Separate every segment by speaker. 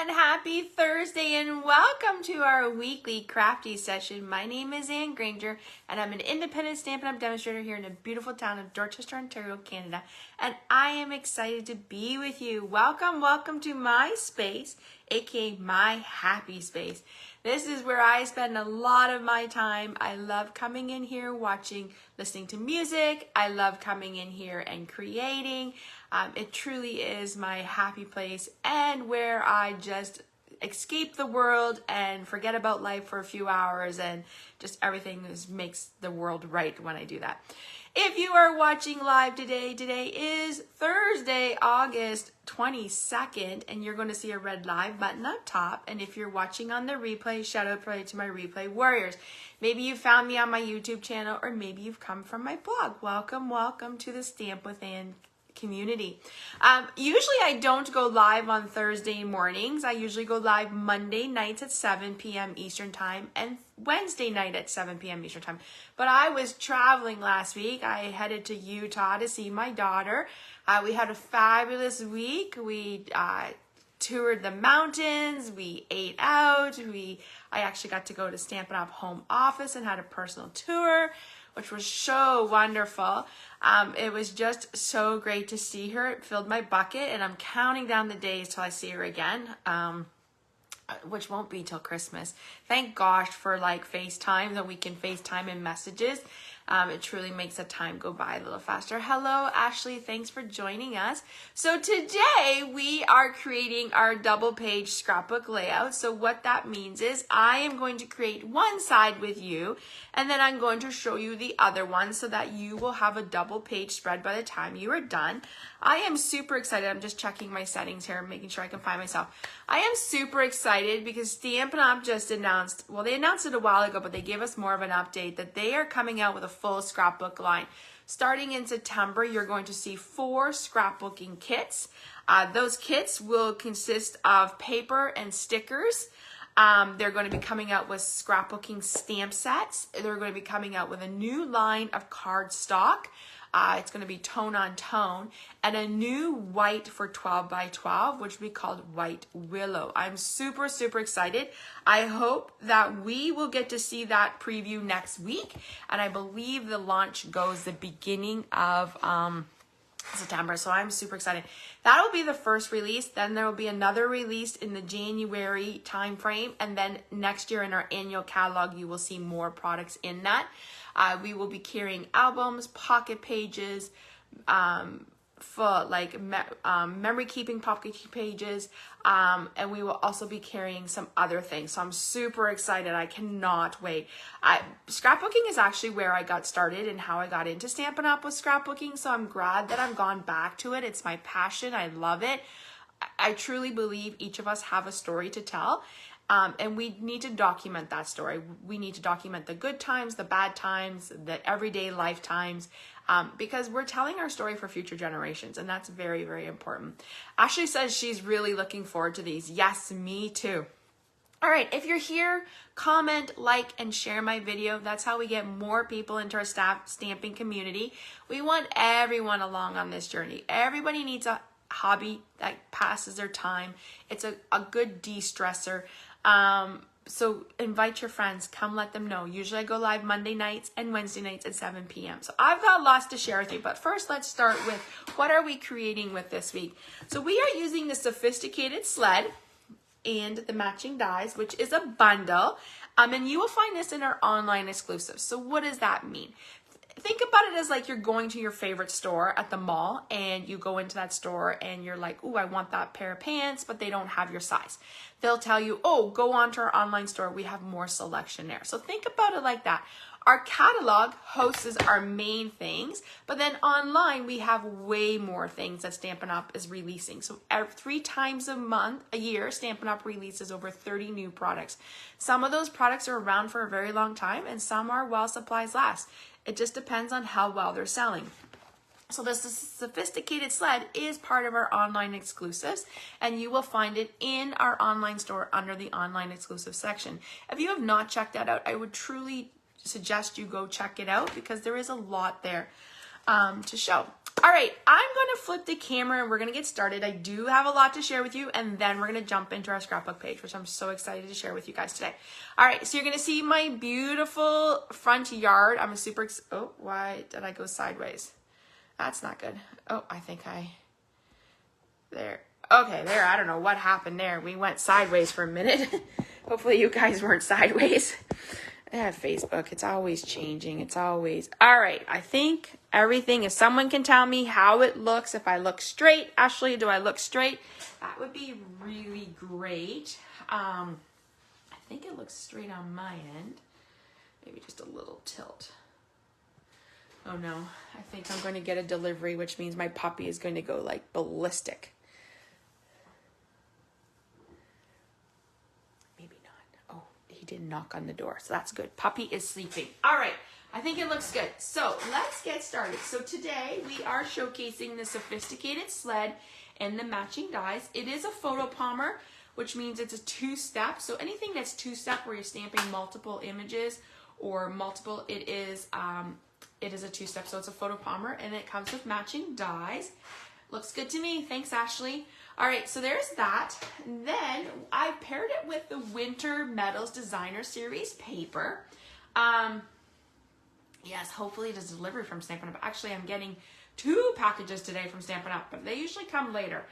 Speaker 1: everyone, happy Thursday and welcome to our weekly crafty session. My name is Anne Granger and I'm an independent Stampin' Up! Demonstrator here in the beautiful town of Dorchester, Ontario, Canada, and I am excited to be with you. Welcome to my space, aka my happy space. This is where I spend a lot of my time. I love coming in here listening to music. I love coming in here and creating. It truly is my happy place and where I just escape the world and forget about life for a few hours, and just everything makes the world right when I do that. If you are watching live today is Thursday, August 22nd, and you're going to see a red live button up top. And if you're watching on the replay, shout out to my replay warriors. Maybe you found me on my YouTube channel, or maybe you've come from my blog. Welcome to the Stamp with Anne community. Usually I don't go live on Thursday mornings. I usually go live Monday nights at 7 p.m. Eastern time and Wednesday night at 7 p.m. Eastern time. But I was traveling last week. I headed to Utah to see my daughter. We had a fabulous week. We toured the mountains. We ate out. I actually got to go to Stampin' Up! Home office and had a personal tour, which was so wonderful. It was just so great to see her. It filled my bucket, and I'm counting down the days till I see her again, which won't be till Christmas. Thank gosh for like FaceTime, that we can FaceTime in messages. It truly makes the time go by a little faster. Hello, Ashley. Thanks for joining us. So today we are creating our double page scrapbook layout. So what that means is I am going to create one side with you, and then I'm going to show you the other one so that you will have a double page spread by the time you are done. I am super excited. I'm just checking my settings here, making sure I can find myself. I am super excited because Stampin' Up! Just announced, well, they announced it a while ago, but they gave us more of an update that they are coming out with a full scrapbook line. Starting in September, you're going to see 4 scrapbooking kits. Those kits will consist of paper and stickers. They're going to be coming out with scrapbooking stamp sets. They're going to be coming out with a new line of cardstock. It's going to be tone on tone, and a new white for 12 by 12, which will be called White Willow. I'm super excited. I hope that we will get to see that preview next week, and I believe the launch goes the beginning of September, so I'm super excited. That'll be the first release. Then there will be another release in the January time frame, and then next year in our annual catalog you will see more products in that. We will be carrying albums, pocket pages, for like memory keeping pocket pages, and we will also be carrying some other things. So I'm super excited. I cannot wait. Scrapbooking is actually where I got started and how I got into Stampin' Up! With scrapbooking. So I'm glad that I've gone back to it. It's my passion. I love it. I truly believe each of us have a story to tell. And we need to document that story. We need to document the good times, the bad times, the everyday life times, because we're telling our story for future generations, and that's very important. Ashley says she's really looking forward to these. Yes, me too. All right, if you're here, comment, like, and share my video. That's how we get more people into our stamping community. We want everyone along on this journey. Everybody needs a hobby that passes their time. It's a good de-stressor. So invite your friends, come let them know. Usually I go live Monday nights and Wednesday nights at 7 p.m. So I've got lots to share with you, but first let's start with what are we creating with this week. So we are using the Sophisticated Sled and the matching dies, which is a bundle. And you will find this in our online exclusives. So what does that mean? Think about it as like you're going to your favorite store at the mall, and you go into that store and you're like, ooh, I want that pair of pants, but they don't have your size. They'll tell you, oh, go onto our online store. We have more selection there. So think about it like that. Our catalog hosts our main things, but then online we have way more things that Stampin' Up! Is releasing. So 3 times a year, Stampin' Up! Releases over 30 new products. Some of those products are around for a very long time, and some are while supplies last. It just depends on how well they're selling. So this Sophisticated Sled is part of our online exclusives, and you will find it in our online store under the online exclusive section. If you have not checked that out, I would truly suggest you go check it out because there is a lot there to show. All right, I'm going to flip the camera and we're going to get started. I do have a lot to share with you, and then we're going to jump into our scrapbook page, which I'm so excited to share with you guys today. All right, so you're going to see my beautiful front yard. I'm super oh, why did I go sideways? That's not good. Oh, I think there. Okay, there. I don't know what happened there. We went sideways for a minute. Hopefully you guys weren't sideways. Yeah, Facebook, it's always changing. It's always... All right, I think everything, if someone can tell me how it looks, if I look straight. Ashley, do I look straight? That would be really great. I think it looks straight on my end. Maybe just a little tilt. Oh no, I think I'm going to get a delivery, which means my puppy is going to go like ballistic. Didn't knock on the door, so that's good. Puppy is sleeping. All right, I think it looks good. So let's get started. So today we are showcasing the Sophisticated Sled and the matching dies. It is a photo palmer, which means it's a two-step. So anything that's two-step where you're stamping multiple images or multiple, it is a two-step. So it's a photo palmer, and it comes with matching dies. Looks good to me. Thanks, Ashley. All right, so there's that. Then I paired it with the Winter Metals Designer Series paper. Yes, hopefully it is delivery from Stampin' Up. Actually, I'm getting 2 packages today from Stampin' Up, but they usually come later.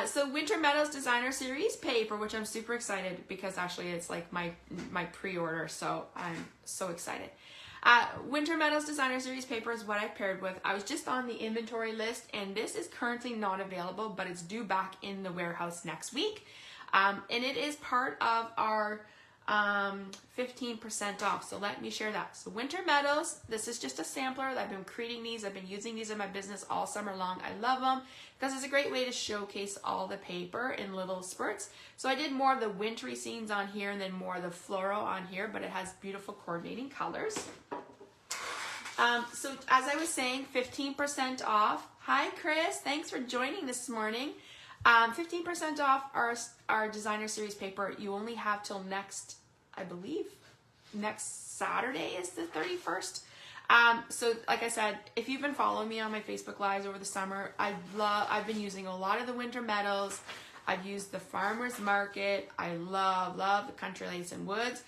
Speaker 1: So Winter Metals Designer Series paper, which I'm super excited because actually it's like my pre-order, so I'm so excited. Winter Metals Designer Series paper is what I paired with. I was just on the inventory list, and this is currently not available, but it's due back in the warehouse next week. And it is part of our 15% off. So let me share that. So Winter Metals, this is just a sampler. I've been creating these. I've been using these in my business all summer long. I love them because it's a great way to showcase all the paper in little spurts. So I did more of the wintry scenes on here and then more of the floral on here, but it has beautiful coordinating colors. So as I was saying, 15% off. Hi, Chris. Thanks for joining this morning. 15% off our designer series paper. You only have till next, I believe, next Saturday is the 31st. So like I said, if you've been following me on my Facebook Lives over the summer, I've been using a lot of the Winter Metals. I've used the Farmer's Market. I love the Country Lace and Woods.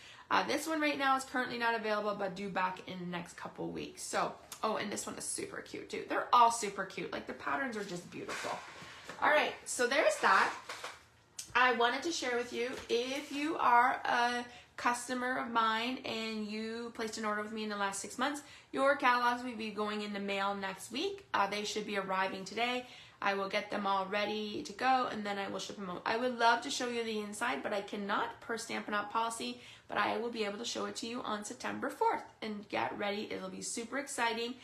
Speaker 1: This one right now is currently not available, but due back in the next couple weeks. So, oh, and this one is super cute too. They're all super cute. Like the patterns are just beautiful. All right, so there's that. I wanted to share with you, if you are a customer of mine and you placed an order with me in the last 6 months, your catalogs will be going in the mail next week. They should be arriving today. I will get them all ready to go, and then I will ship them out. I would love to show you the inside, but I cannot per Stampin' Up policy, but I will be able to show it to you on September 4th. And get ready, it'll be super exciting.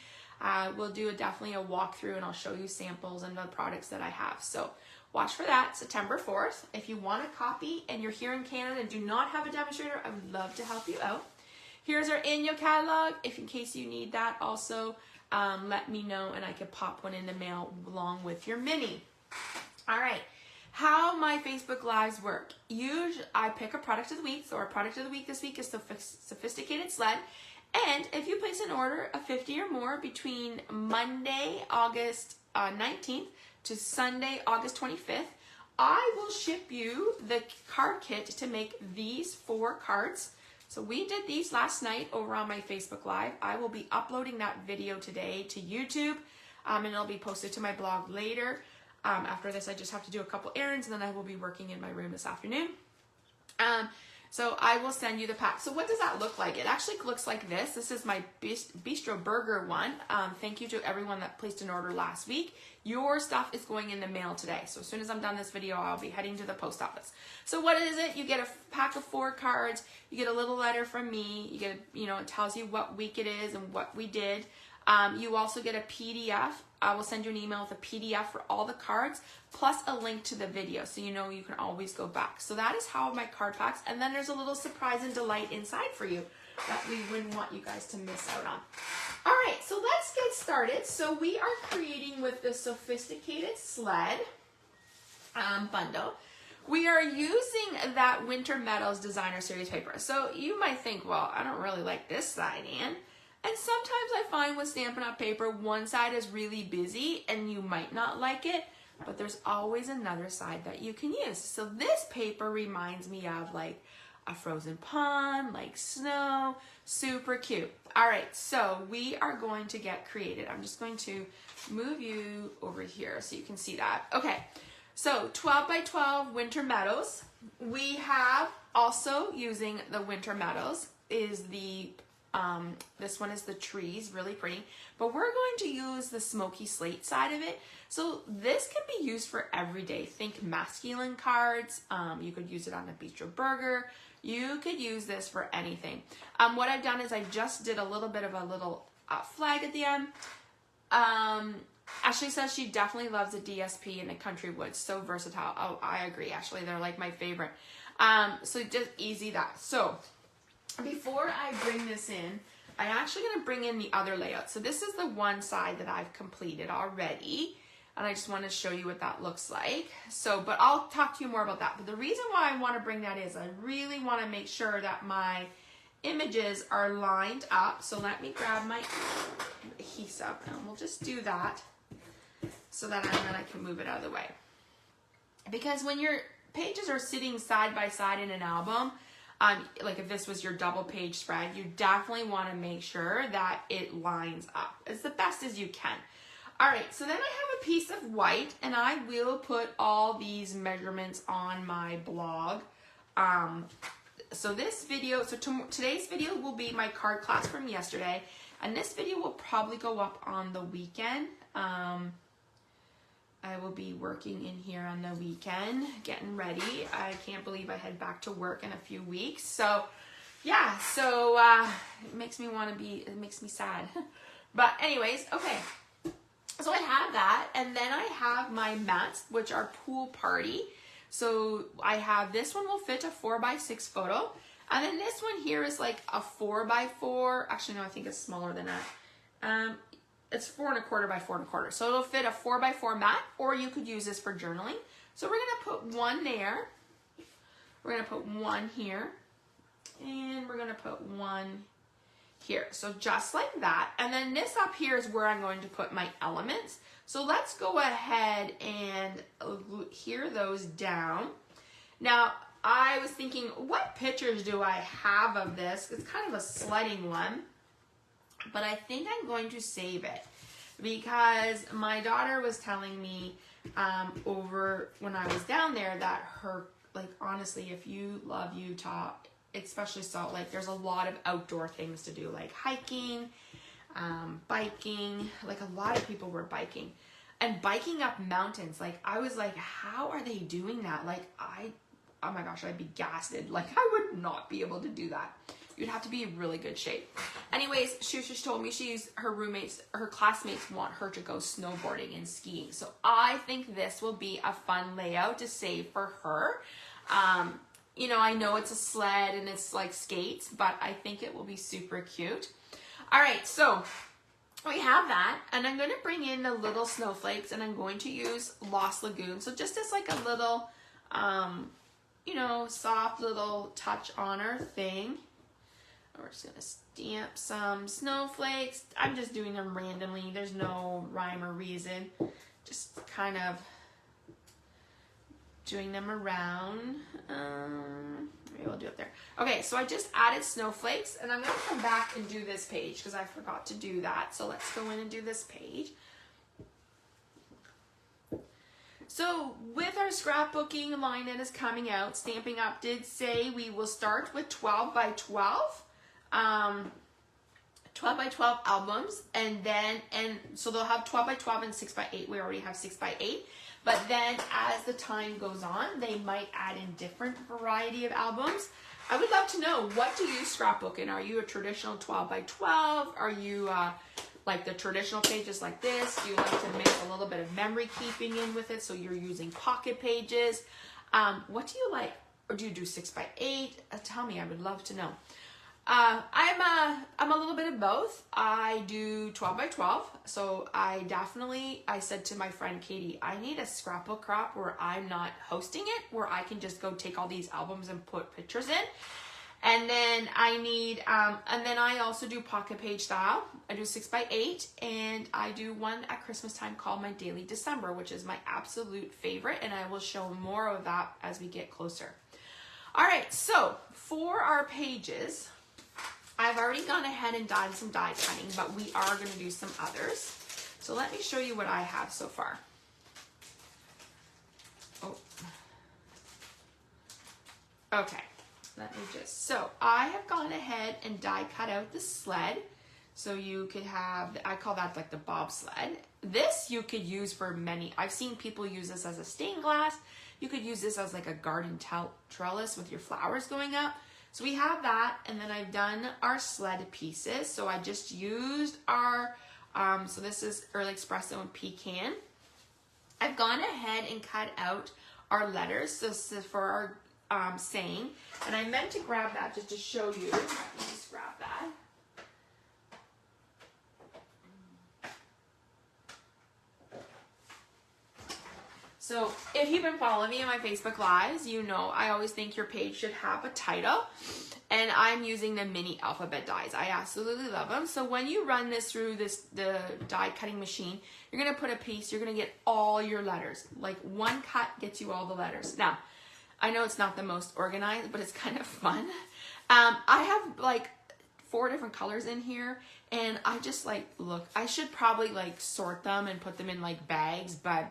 Speaker 1: We'll do definitely a walkthrough, and I'll show you samples and the products that I have. So watch for that, September 4th. If you want a copy and you're here in Canada and do not have a demonstrator, I would love to help you out. Here's our annual catalog. If in case you need that also, let me know and I could pop one in the mail along with your mini. All right, how my Facebook Lives work. Usually I pick a product of the week. So our product of the week this week is the Sophisticated Sled. And if you place an order of 50 or more between Monday, August 19th to Sunday, August 25th, I will ship you the card kit to make these 4 cards. So we did these last night over on my Facebook Live. I will be uploading that video today to YouTube, and it'll be posted to my blog later. After this, I just have to do a couple errands, and then I will be working in my room this afternoon. So I will send you the pack. So what does that look like? It actually looks like this. This is my Bistro Burger one. Thank you to everyone that placed an order last week. Your stuff is going in the mail today. So as soon as I'm done this video, I'll be heading to the post office. So what is it? You get a pack of 4 cards. You get a little letter from me. You get, it tells you what week it is and what we did. You also get a PDF. I will send you an email with a PDF for all the cards, plus a link to the video, so you can always go back. So that is how my card packs, and then there's a little surprise and delight inside for you that we wouldn't want you guys to miss out on. All right, so let's get started. So we are creating with the Sophisticated Sled bundle. We are using that Winter Metals Designer Series paper. So you might think, well, I don't really like this side, Anne. And sometimes I find with Stampin' Up! Paper, one side is really busy and you might not like it, but there's always another side that you can use. So this paper reminds me of like a frozen pond, like snow, super cute. All right, so we are going to get creative. I'm just going to move you over here so you can see that. Okay, so 12 by 12 winter meadows. We have also using the winter meadows is the, this one is the trees, really pretty, but we're going to use the smoky slate side of it. So this can be used for every day. Think masculine cards. You could use it on a bistro burger. You could use this for anything. What I've done is I just did a little bit of a little flag at the end. Ashley says she definitely loves the DSP and the Country Woods. So versatile. Oh, I agree, Ashley. They're like my favorite. So just easy that. So before I bring this in, I'm actually going to bring in the other layout. So this is the one side that I've completed already. And I just want to show you what that looks like. So, but I'll talk to you more about that. But the reason why I want to bring that is I really want to make sure that my images are lined up. So let me grab my adhesive and we'll just do that so that then I can move it out of the way. Because when your pages are sitting side by side in an album, like if this was your double page spread, you definitely want to make sure that it lines up as the best as you can. All right, so then I have a piece of white and I will put all these measurements on my blog. So this video, today's video will be my card class from yesterday, and this video will probably go up on the weekend. I will be working in here on the weekend, getting ready. I can't believe I head back to work in a few weeks. So yeah, so it makes me sad. But anyways, okay. So I have that, and then I have my mats, which are pool party. So I have, this one will fit a 4x6 photo, and then this one here is like a 4x4. Actually, no, I think it's smaller than that. It's 4¼ by 4¼ so it'll fit a 4x4 mat, or you could use this for journaling. So we're gonna put one there, we're gonna put one here, and we're gonna put one here. So just like that. And then this up here is where I'm going to put my elements. So let's go ahead and adhere those down. Now, I was thinking, what pictures do I have of this? It's kind of a sledding one, but I think I'm going to save it because my daughter was telling me over when I was down there that her, like, honestly, if you love Utah, especially Salt Lake, there's a lot of outdoor things to do, like hiking, biking. Like a lot of people were biking and biking up mountains. Like I was like, how are they doing that? Like oh my gosh, I'd be gassed. Like I would not be able to do that. You'd have to be in really good shape. Anyways, Shusha told me her classmates want her to go snowboarding and skiing. So I think this will be a fun layout to save for her. You know, I know it's a sled and it's like skates, but I think it will be super cute. All right, so we have that, and I'm going to bring in the little snowflakes, and I'm going to use Lost Lagoon. So just as like a little, you know, soft little touch on our thing. We're just going to stamp some snowflakes. I'm just doing them randomly. There's no rhyme or reason. Just kind of doing them around. Maybe we'll do it there. Okay, so I just added snowflakes, and I'm going to come back and do this page because I forgot to do that. So let's go in and do this page. So with our scrapbooking line that is coming out, Stampin' Up! Did say we will start with 12 by 12. 12 by 12 albums, and so they'll have 12 by 12 and 6 by 8. We already have 6 by 8. But then as the time goes on, they might add in different variety of albums. I would love to know, what do you scrapbook in? Are you a traditional 12 by 12? Are you like the traditional pages like this? Do you like to mix a little bit of memory keeping in with it, so you're using pocket pages? What do you like? Or do you do 6 by 8? Tell me, I would love to know. I'm a little bit of both. I do 12 by 12. So I said to my friend Katie, I need a scrapbook crop where I'm not hosting it, where I can just go take all these albums and put pictures in. And then I need, and then I also do pocket page style. I do 6x8, and I do one at Christmas time called my Daily December, which is my absolute favorite, and I will show more of that as we get closer. All right, so for our pages, I've already gone ahead and done some die cutting, but we are going to do some others. So let me show you what I have so far. Oh. Okay. Let me just, so I have gone ahead and die cut out the sled. So you could have, I call that like the bobsled. This you could use for many, I've seen people use this as a stained glass. You could use this as like a garden trellis with your flowers going up. So we have that, and then I've done our sled pieces. So I just used our, so this is Early Espresso and Pecan. I've gone ahead and cut out our letters. So this is for our saying, and I meant to grab that just to show you. Let me just grab that. So if you've been following me on my Facebook Lives, you know I always think your page should have a title, and I'm using the mini alphabet dies. I absolutely love them. So when you run this through the die cutting machine, you're gonna put a piece, you're gonna get all your letters. Like one cut gets you all the letters. Now, I know it's not the most organized, but it's kind of fun. I have like 4 different colors in here, and I just like, look, I should probably like sort them and put them in like bags, but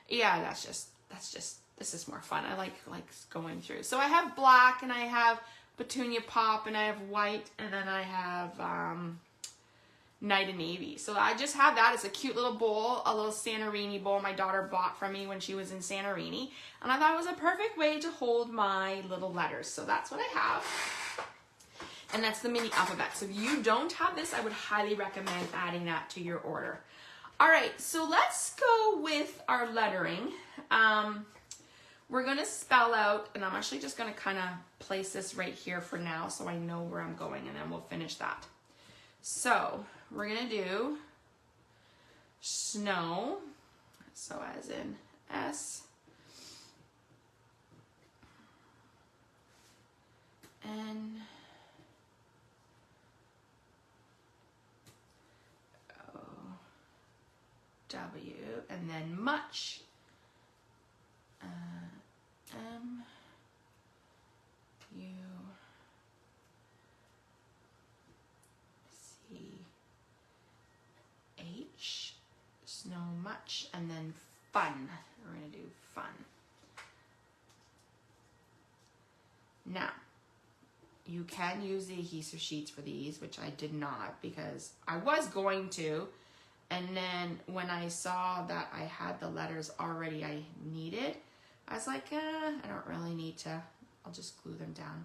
Speaker 1: yeah, this is more fun. I like going through. So I have black, and I have petunia pop, and I have white, and then I have night and navy. So I just have that. It's a cute little bowl, a little Santorini bowl my daughter bought from me when she was in Santorini, and I thought it was a perfect way to hold my little letters. So that's what I have, and that's the mini alphabet. So if you don't have this, I would highly recommend adding that to your order. All right, so let's go with our lettering. We're gonna spell out, and I'm actually just gonna kind of place this right here for now so I know where I'm going, and then we'll finish that. So we're gonna do snow, so as in S, N, O, W, and then much, M, U, C, H, snow much, and then fun. We're going to do fun. Now, you can use the adhesive sheets for these, which I did not because I was going to. And then when I saw that I had the letters already I needed, I was like, I don't really need to. I'll just glue them down.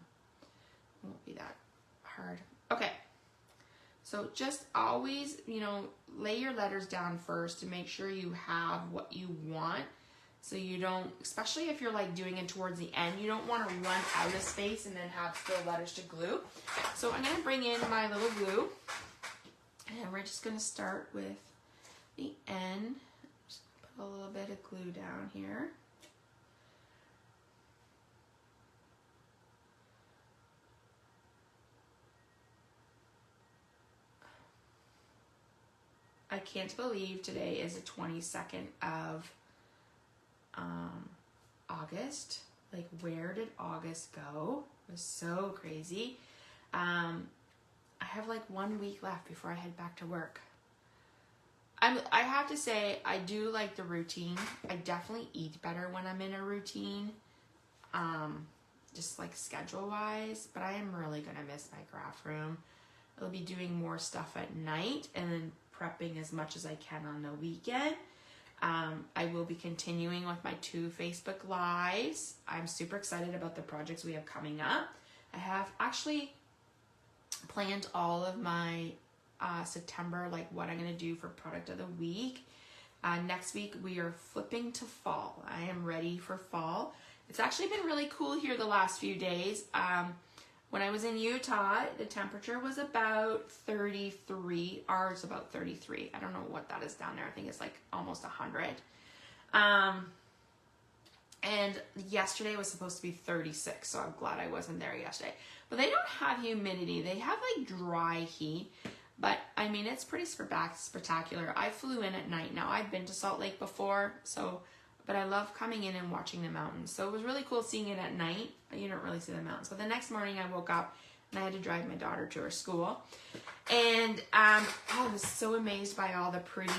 Speaker 1: It won't be that hard. Okay. So just always, you know, lay your letters down first to make sure you have what you want. So you don't, especially if you're like doing it towards the end, you don't want to run out of space and then have still letters to glue. So I'm going to bring in my little glue, and we're just going to start with the N. Just put a little bit of glue down here. I can't believe today is the 22nd of August. Like, where did August go? It was so crazy. I have like 1 week left before I head back to work. I have to say, I do like the routine. I definitely eat better when I'm in a routine, just like schedule wise, but I am really gonna miss my craft room. I'll be doing more stuff at night and then prepping as much as I can on the weekend. I will be continuing with my 2 Facebook Lives. I'm super excited about the projects we have coming up. I have actually planned all of my September, like what I'm going to do for product of the week. Next week we are flipping to fall. I am ready for fall. It's actually been really cool here the last few days. When I was in Utah, the temperature was about 33. Ours about 33. I don't know what that is down there. I think it's like almost 100. And And yesterday was supposed to be 36, so I'm glad I wasn't there yesterday. But they don't have humidity. They have like dry heat. But I mean, it's pretty spectacular. I flew in at night. Now, I've been to Salt Lake before, but I love coming in and watching the mountains. So it was really cool seeing it at night. You don't really see the mountains. But the next morning I woke up and I had to drive my daughter to her school. And I was so amazed by all the pretty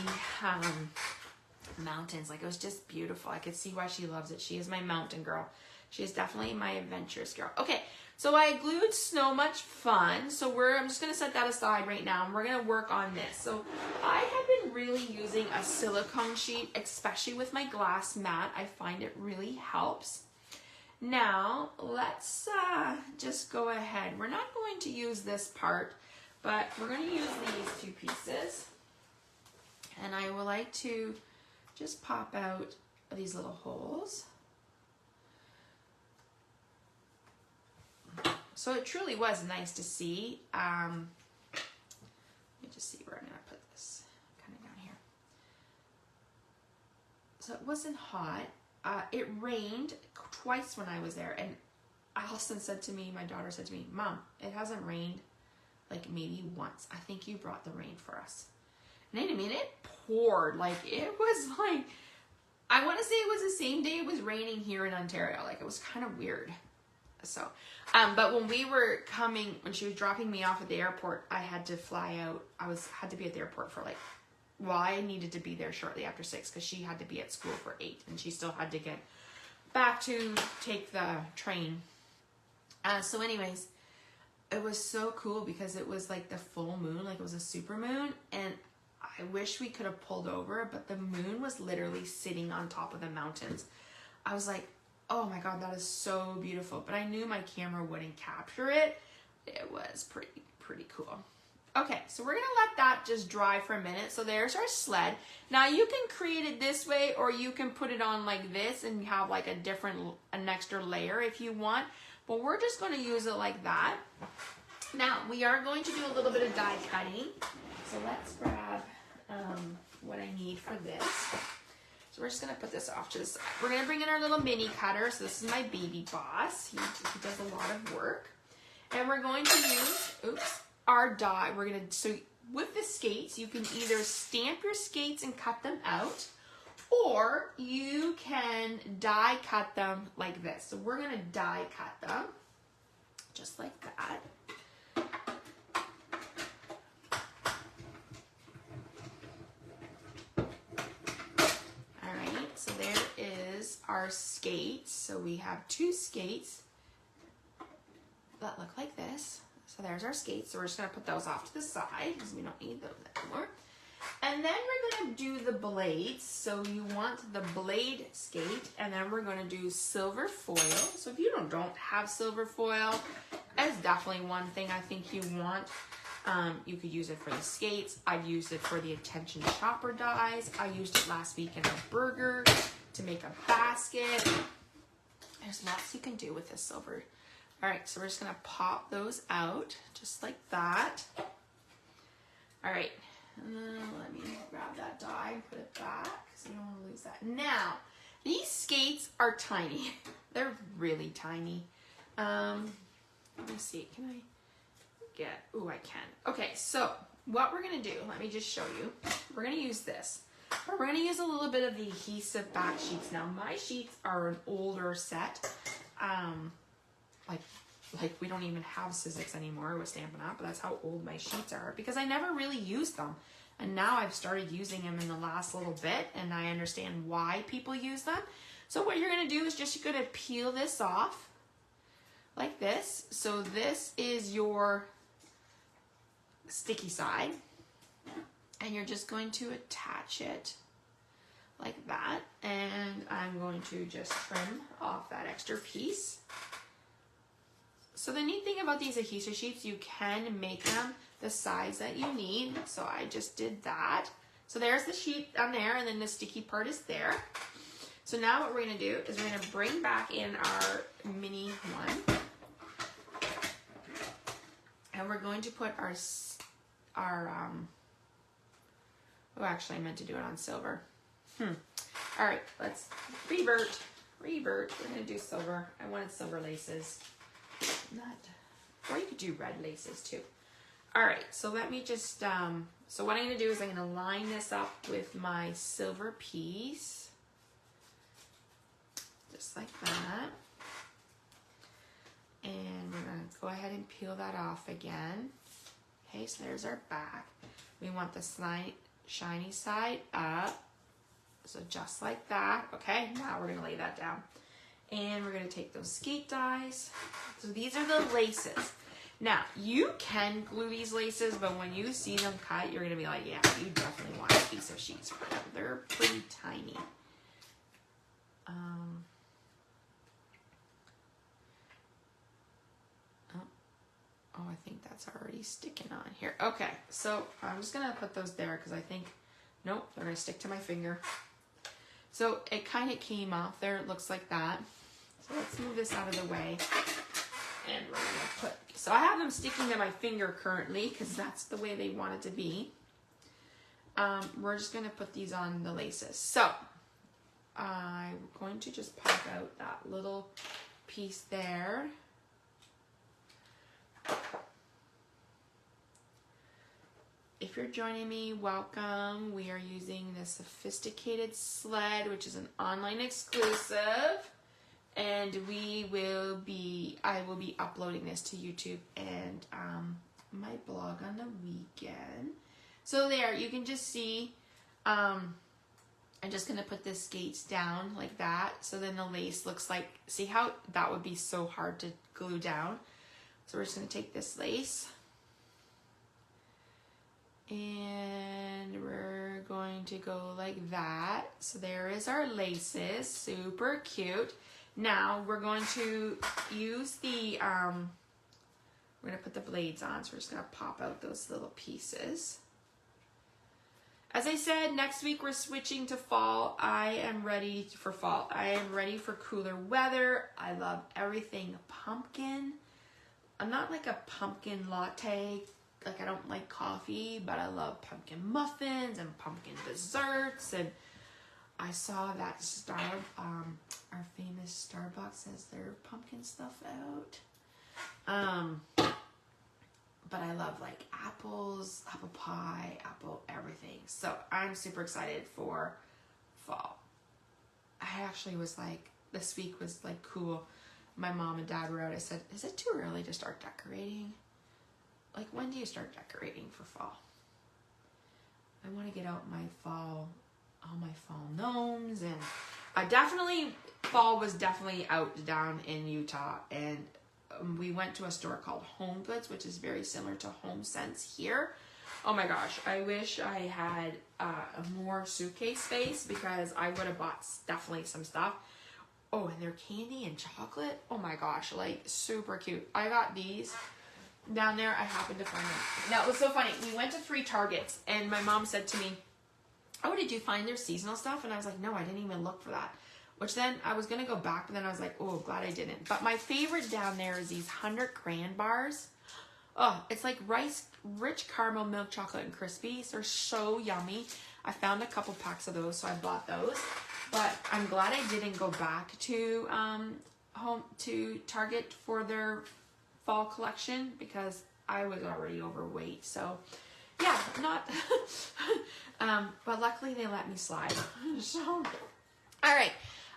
Speaker 1: mountains. Like, it was just beautiful. I could see why she loves it. She is my mountain girl. She is definitely my adventurous girl. Okay, so I glued So Much Fun. So I'm just going to set that aside right now, and we're going to work on this. So I have been really using a silicone sheet, especially with my glass mat. I find it really helps. Now, let's just go ahead. We're not going to use this part, but we're going to use these two pieces. And I would like to just pop out these little holes. So it truly was nice to see. Let me just see where I'm going to put this, kind of down here. So it wasn't hot. It rained twice when I was there, and Allison said to me, my daughter said to me, Mom, it hasn't rained like maybe once. I think you brought the rain for us. And I mean, it poured. Like, it was like, I want to say it was the same day it was raining here in Ontario. Like, it was kind of weird. So, but when we were coming, when she was dropping me off at the airport, I had to fly out. Had to be at the airport for I needed to be there shortly after 6 because she had to be at school for 8, and she still had to get back to take the train. So anyways, it was so cool because it was like the full moon, like it was a super moon, and I wish we could have pulled over, but the moon was literally sitting on top of the mountains. I was like, oh my God, that is so beautiful. But I knew my camera wouldn't capture it. It was pretty cool. Okay, so we're gonna let that just dry for a minute. So there's our sled. Now you can create it this way, or you can put it on like this and have like an extra layer if you want. But we're just gonna use it like that. Now we are going to do a little bit of die cutting. So let's grab what I need for this. So we're just gonna put this off to the side. We're gonna bring in our little mini cutter. So this is my baby boss. He does a lot of work. And we're going to use, our die. So with the skates, you can either stamp your skates and cut them out, or you can die cut them like this. So we're gonna die cut them, just like that. So there is our skates. So we have 2 skates that look like this. So there's our skates. So we're just going to put those off to the side because we don't need those anymore. And then we're going to do the blades. So you want the blade skate, and then we're going to do silver foil. So if you don't have silver foil, that's definitely one thing I think you want. You could use it for the skates. I've used it for the attention shopper dies. I used it last week in a burger to make a basket. There's lots you can do with this silver. All right, so we're just gonna pop those out just like that. All right, let me grab that die and put it back because we don't want to lose that. Now, these skates are tiny. They're really tiny. Let me see, can I? I can. Okay, so what we're gonna do, let me just show you. We're gonna use this. We're gonna use a little bit of the adhesive back sheets. Now my sheets are an older set. Like we don't even have Sizzix anymore with Stampin' Up, but that's how old my sheets are because I never really used them. And now I've started using them in the last little bit, and I understand why people use them. So what you're gonna do is just you're gonna peel this off like this. So this is your sticky side, and you're just going to attach it like that, and I'm going to just trim off that extra piece. So the neat thing about these adhesive sheets, you can make them the size that you need. So I just did that. So there's the sheet on there, and then the sticky part is there. So now what we're going to do is we're going to bring back in our mini one, and we're going to put our actually I meant to do it on silver. All right, let's revert. revert. We're gonna do silver. I wanted silver laces. Or you could do red laces too. All right, so let me just, so what I'm gonna do is I'm gonna line this up with my silver piece. Just like that. And we're gonna go ahead and peel that off again. Okay, so there's our back. We want the shiny side up. So just like that. Okay, now we're gonna lay that down. And we're gonna take those skate dies. So these are the laces. Now, you can glue these laces, but when you see them cut, you're gonna be like, yeah, you definitely want a piece of sheets for them. They're pretty tiny. Oh, I think that's already sticking on here. Okay, so I'm just gonna put those there because I think, nope, they're gonna stick to my finger. So it kind of came off there. It looks like that. So let's move this out of the way. And we're gonna put, so I have them sticking to my finger currently because that's the way they want it to be. We're just gonna put these on the laces. So I'm going to just pop out that little piece there. If you're joining me, welcome. We are using the Sophisticated Sled, which is an online exclusive. And I will be uploading this to YouTube and my blog on the weekend. So there, you can just see, I'm just gonna put the skates down like that. So then the lace looks like, see how that would be so hard to glue down. So we're just gonna take this lace and we're going to go like that. So there is our laces, super cute. Now we're going to use the, we're gonna put the blades on, so we're just gonna pop out those little pieces. As I said, next week we're switching to fall. I am ready for fall. I am ready for cooler weather. I love everything pumpkin. I'm not like a pumpkin latte, like I don't like coffee, but I love pumpkin muffins and pumpkin desserts. And I saw that our famous Starbucks has their pumpkin stuff out. But I love like apples, apple pie, apple everything. So I'm super excited for fall. I actually was like, this week was like cool. My mom and dad were out. I said, is it too early to start decorating? Like, when do you start decorating for fall? I want to get out all my fall gnomes, and fall was definitely out down in Utah, and we went to a store called Home Goods, which is very similar to Home Sense here. Oh my gosh, I wish I had a more suitcase space because I would have bought definitely some stuff. Oh, and their candy and chocolate. Oh my gosh, like super cute. I got these down there. I happened to find them. Now, it was so funny. We went to 3 Targets, and my mom said to me, oh, did you find their seasonal stuff? And I was like, no, I didn't even look for that. Which then I was going to go back, but then I was like, oh, glad I didn't. But my favorite down there is these 100 Grand bars. Oh, it's like rich caramel, milk chocolate, and crispies. They're so yummy. I found a couple packs of those, so I bought those. But I'm glad I didn't go back to Target for their fall collection because I was already overweight. So yeah, but luckily they let me slide. So, all right.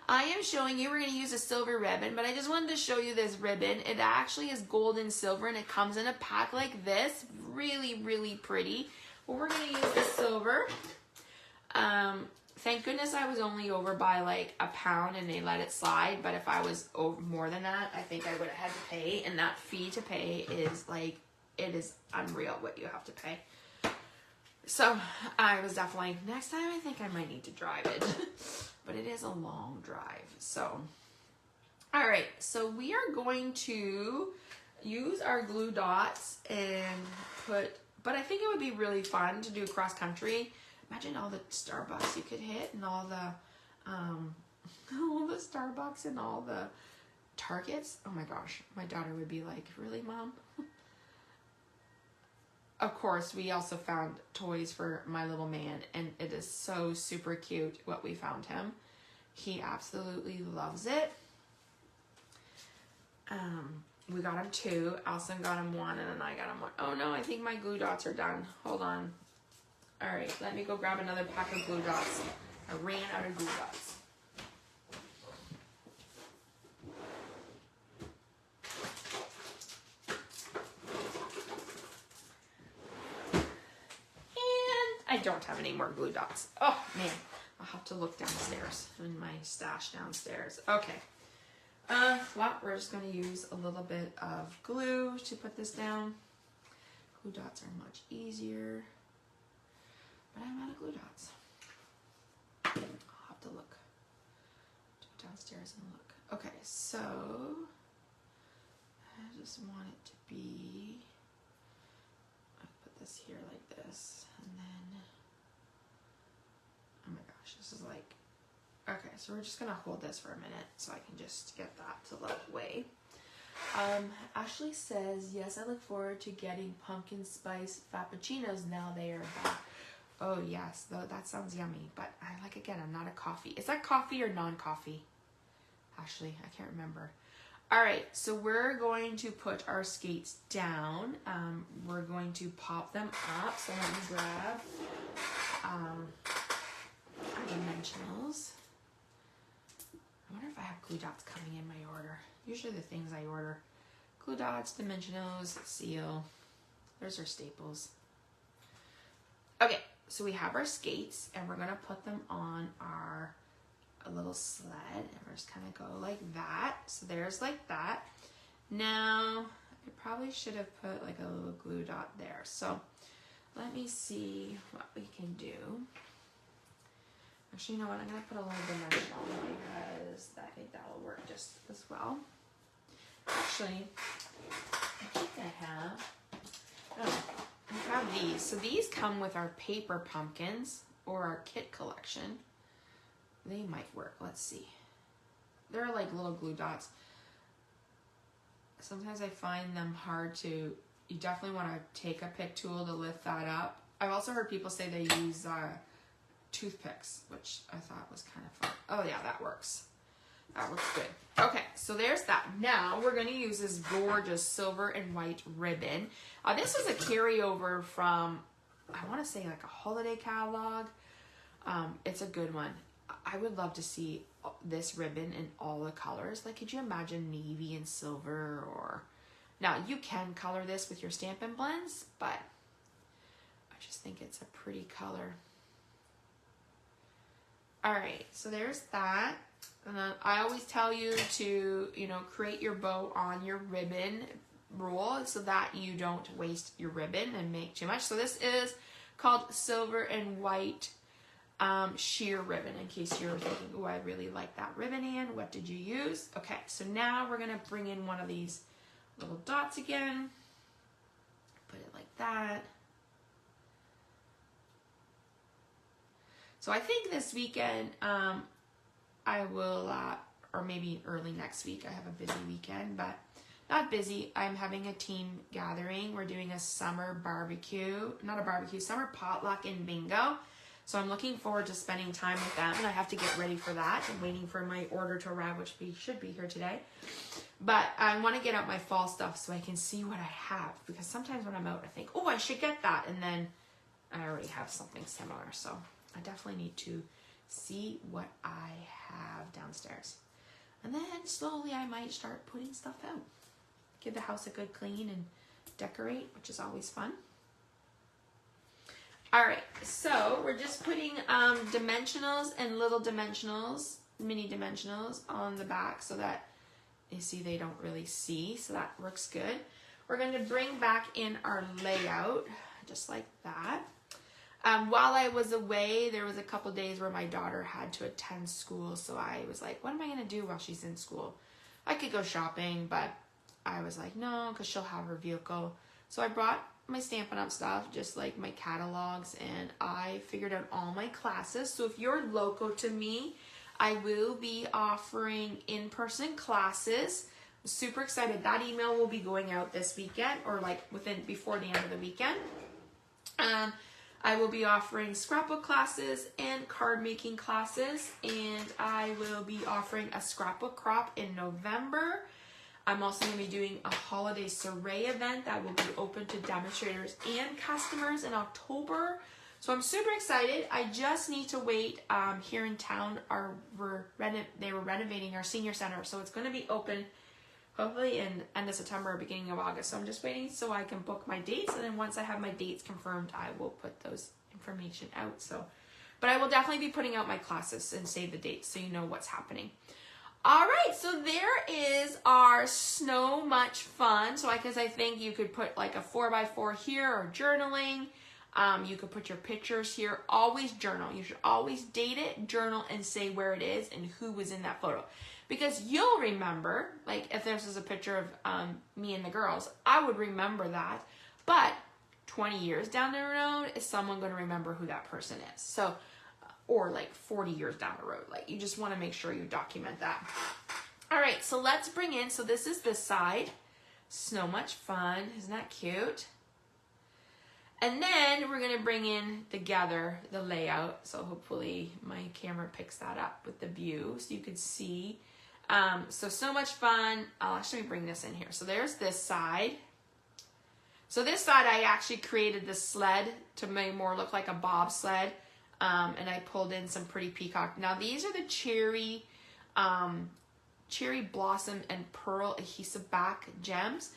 Speaker 1: I am showing you, we're going to use a silver ribbon, but I just wanted to show you this ribbon. It actually is gold and silver, and it comes in a pack like this. Really, really pretty. Well, we're going to use the silver. Thank goodness I was only over by like £1 and they let it slide, but if I was over more than that, I think I would have had to pay, and that fee to pay is like, it is unreal what you have to pay. So I was definitely, next time I think I might need to drive it. But it is a long drive. So, all right. So we are going to use our glue dots and but I think it would be really fun to do cross country. Imagine all the Starbucks you could hit and all the Starbucks and all the Targets. Oh my gosh. My daughter would be like, really, Mom? Of course, we also found toys for my little man, and it is so super cute what we found him. He absolutely loves it. We got him 2. Elson got him 1, and then I got him 1. Oh no, I think my glue dots are done. Hold on. All right, let me go grab another pack of glue dots. I ran out of glue dots. And I don't have any more glue dots. Oh man, I'll have to look downstairs in my stash downstairs. Okay. Well, we're just going to use a little bit of glue to put this down. Glue dots are much easier, but I'm out of glue dots. I'll have to look. Go downstairs and look. Okay, so I just want it to be, I put this here like this, and then, oh my gosh, this is like, okay, so we're just gonna hold this for a minute so I can just get that to look away. Ashley says, yes, I look forward to getting pumpkin spice frappuccinos now they are back. Oh yes, though that sounds yummy, but I'm not a coffee. Is that coffee or non-coffee? Ashley, I can't remember. All right, so we're going to put our skates down. We're going to pop them up. So let me grab our dimensionals. I wonder if I have glue dots coming in my order. Usually the things I order. Glue dots, dimensionals, seal. Those are staples. Okay, so we have our skates and we're gonna put them on our little sled and we're just kind of go like that. So there's like that. Now, I probably should have put like a little glue dot there. So let me see what we can do. Actually, you know what? I'm going to put a little dimensional because I think that will work just as well. Actually, I think I have these. So these come with our paper pumpkins or our kit collection. They might work. Let's see. They're like little glue dots. Sometimes I find them hard to, you definitely want to take a pick tool to lift that up. I've also heard people say they use toothpicks, which I thought was kind of fun. Oh yeah, that works. That works good. Okay, so there's that. Now we're going to use this gorgeous silver and white ribbon. This was a carryover from, I want to say like a holiday catalog. It's a good one. I would love to see this ribbon in all the colors. Like, could you imagine navy and silver? Or now you can color this with your Stampin' Blends, but I just think it's a pretty color. All right, so there's that. And then I always tell you to, create your bow on your ribbon rule so that you don't waste your ribbon and make too much. So this is called silver and white sheer ribbon, in case you're thinking, oh, I really like that ribbon, Anne. What did you use? Okay, so now we're going to bring in one of these little dots again. Put it like that. So I think this weekend, I will, or maybe early next week, I have a busy weekend, but not busy. I'm having a team gathering. We're doing a summer barbecue, not a barbecue, summer potluck and bingo. So I'm looking forward to spending time with them, and I have to get ready for that. I'm waiting for my order to arrive, which should be here today. But I want to get out my fall stuff so I can see what I have, because sometimes when I'm out, I think, oh, I should get that, and then I already have something similar. So I definitely need to see what I have downstairs. And then slowly I might start putting stuff out. Give the house a good clean and decorate, which is always fun. All right, so we're just putting dimensionals and little dimensionals, mini dimensionals on the back so that you see they don't really see, so that works good. We're going to bring back in our layout just like that. While I was away, there was a couple days where my daughter had to attend school, so I was like, what am I going to do while she's in school? I could go shopping, but I was like, no, because she'll have her vehicle. So I brought my Stampin' Up! Stuff, just like my catalogs, and I figured out all my classes. So if you're local to me, I will be offering in-person classes. I'm super excited. That email will be going out this weekend, or like before the end of the weekend. I will be offering scrapbook classes and card making classes, and I will be offering a scrapbook crop in November. I'm also going to be doing a holiday soiree event that will be open to demonstrators and customers in October. So I'm super excited. I just need to wait. Here in town, they were renovating our senior center, so it's going to be open hopefully in end of September or beginning of August. So I'm just waiting so I can book my dates, and then once I have my dates confirmed, I will put those information out. But I will definitely be putting out my classes and save the dates so you know what's happening. All right, so there is our Snow Much Fun. So because I think you could put like a 4x4 here or journaling. You could put your pictures here. Always journal. You should always date it, journal, and say where it is and who was in that photo. Because you'll remember, like if this is a picture of me and the girls, I would remember that. But 20 years down the road, is someone going to remember who that person is? So, or like 40 years down the road. Like you just want to make sure you document that. All right, so let's bring in, so this is this side. Snow Much Fun. Isn't that cute? And then we're going to bring in together the layout. So hopefully my camera picks that up with the view so you could see. So much fun. I'll actually bring this in here. So there's this side. So this side I actually created the sled to make more look like a bobsled. And I pulled in some pretty peacock. Now these are the cherry blossom and pearl adhesive back gems.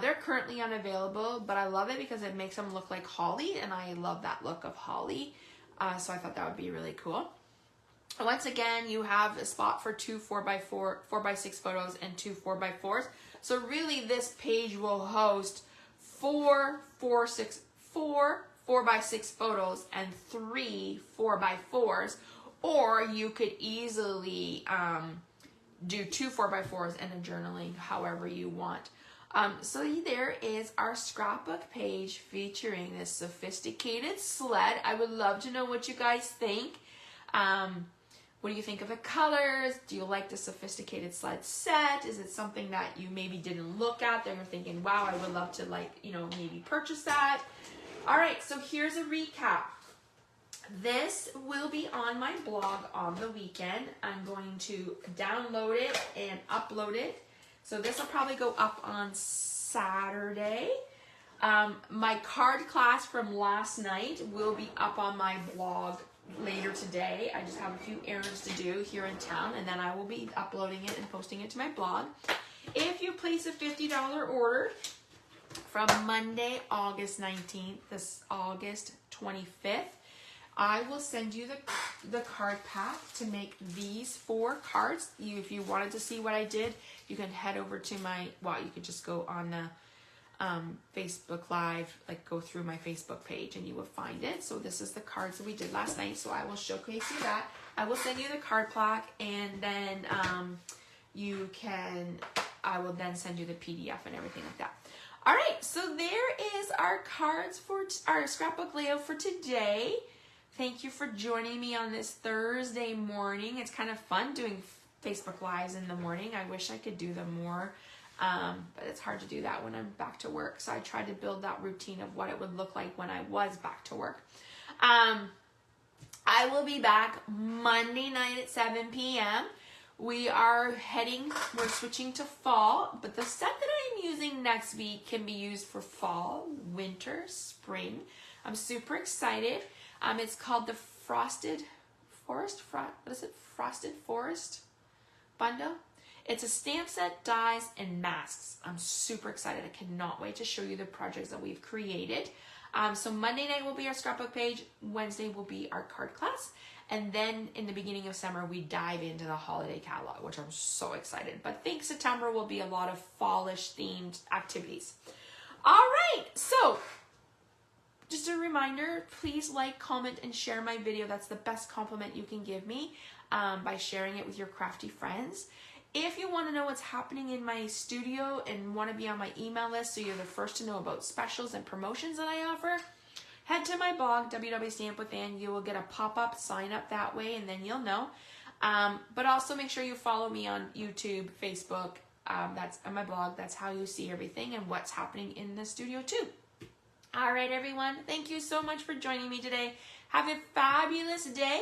Speaker 1: They're currently unavailable, but I love it because it makes them look like holly, and I love that look of holly. So I thought that would be really cool. Once again, you have a spot for 2 4x6 photos and 2 4x4s. So really this page will host 4 4x6 photos and 3 4x4s, or you could easily do 2 4x4s and a journaling, however you want. So there is our scrapbook page featuring this sophisticated sled. I would love to know what you guys think. What do you think of the colors? Do you like the sophisticated sled set? Is it something that you maybe didn't look at that you're thinking, wow, I would love to maybe purchase that? All right, so here's a recap. This will be on my blog on the weekend. I'm going to download it and upload it. So this will probably go up on Saturday. My card class from last night will be up on my blog later today. I just have a few errands to do here in town, and then I will be uploading it and posting it to my blog. If you place a $50 order from Monday, August 19th, this August 25th, I will send you the card pack to make these 4 cards. If you wanted to see what I did, you can head over to you could just go on the Facebook Live, go through my Facebook page and you will find it. So this is the cards that we did last night. So I will showcase you that. I will send you the card plaque, and then I will then send you the PDF and everything like that. All right, so there is our cards for our scrapbook layout for today. Thank you for joining me on this Thursday morning. It's kind of fun doing Facebook Lives in the morning. I wish I could do them more, but it's hard to do that when I'm back to work. So I tried to build that routine of what it would look like when I was back to work. I will be back Monday night at 7 p.m. We're switching to fall, but the set that I'm using next week can be used for fall, winter, spring. I'm super excited. It's called the Frosted Forest Bundle. It's a stamp set, dies, and masks. I'm super excited. I cannot wait to show you the projects that we've created. So Monday night will be our scrapbook page. Wednesday will be our card class. And then in the beginning of summer, we dive into the holiday catalog, which I'm so excited. But I think September will be a lot of fallish themed activities. All right, so just a reminder, please like, comment, and share my video. That's the best compliment you can give me, by sharing it with your crafty friends. If you want to know what's happening in my studio and want to be on my email list so you're the first to know about specials and promotions that I offer, head to my blog, www.stampwithan. You will get a pop-up, sign up that way, and then you'll know. But also make sure you follow me on YouTube, Facebook. That's on my blog. That's how you see everything and what's happening in the studio too. All right, everyone. Thank you so much for joining me today. Have a fabulous day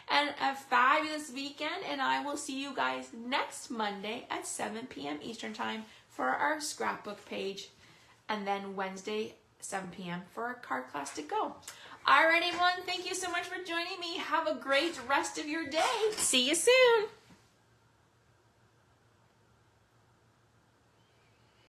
Speaker 1: and a fabulous weekend, and I will see you guys next Monday at 7 p.m. Eastern Time for our scrapbook page, and then Wednesday, 7 p.m. for our card class to go. All right, everyone. Thank you so much for joining me. Have a great rest of your day. See you soon.